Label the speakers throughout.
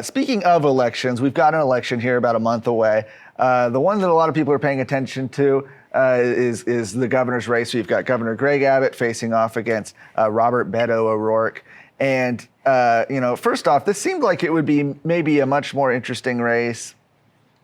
Speaker 1: Speaking of elections, we've got an election here about a month away. The one that a lot of people are paying attention to is the governor's race. We've got Governor Greg Abbott facing off against Robert Beto O'Rourke. And, first off, this seemed like it would be maybe a much more interesting race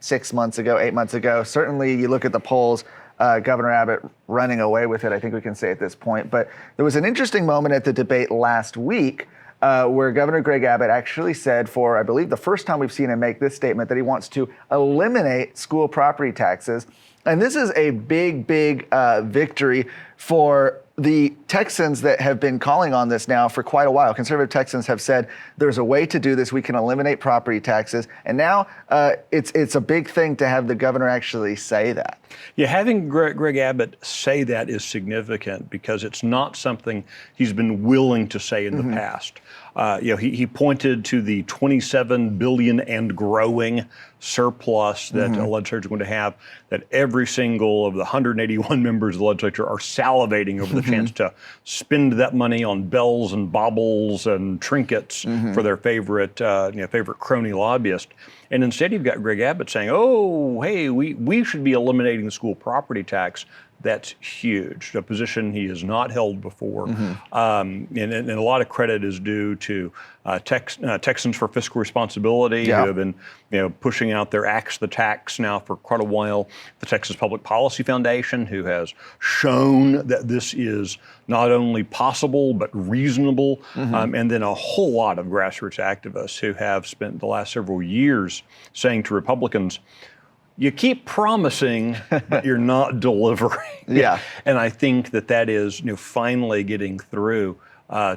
Speaker 1: 6 months ago, 8 months ago. Certainly, you look at the polls, Governor Abbott running away with it, I think we can say at this point. But there was an interesting moment at the debate last week where Governor Greg Abbott actually said, for, I believe, the first time we've seen him make this statement, that he wants to eliminate school property taxes. And this is a big, big victory for the Texans that have been calling on this now for quite a while. Conservative Texans have said there's a way to do this. We can eliminate property taxes. And now it's a big thing to have the governor actually say that.
Speaker 2: Yeah, having Greg Abbott say that is significant because it's not something he's been willing to say in the past. He pointed to the $27 billion and growing surplus that the legislature is going to have, that every single of the 181 members of the legislature are salivating over the chance to spend that money on bells and baubles and trinkets for their favorite crony lobbyist. And instead, you've got Greg Abbott saying, "Oh, hey, we should be eliminating the school property tax." That's huge, a position he has not held before. And a lot of credit is due to Texans for Fiscal Responsibility, who have been pushing out their Axe the Tax now for quite a while. The Texas Public Policy Foundation, who has shown that this is not only possible, but reasonable. And then a whole lot of grassroots activists who have spent the last several years saying to Republicans, you keep promising, but you're not delivering. And I think that is finally getting through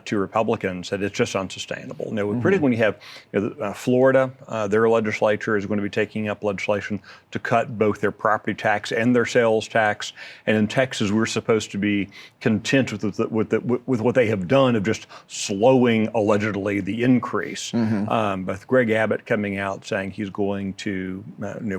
Speaker 2: to Republicans, that it's just unsustainable. Particularly when you have Florida, their legislature is going to be taking up legislation to cut both their property tax and their sales tax. And in Texas, we're supposed to be content with what they have done of just slowing, allegedly, the increase. But Greg Abbott coming out saying he's going to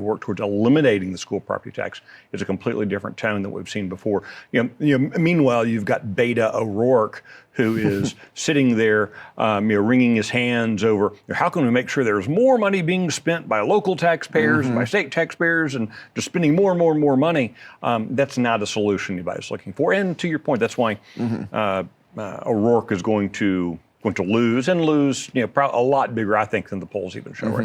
Speaker 2: work towards eliminating the school property tax is a completely different tone than we've seen before. Meanwhile, you've got Beto O'Rourke, who is sitting there, wringing his hands over how can we make sure there's more money being spent by local taxpayers, by state taxpayers, and just spending more and more and more money. That's not a solution anybody's looking for. And to your point, that's why O'Rourke is going to lose a lot bigger, I think, than the polls even show right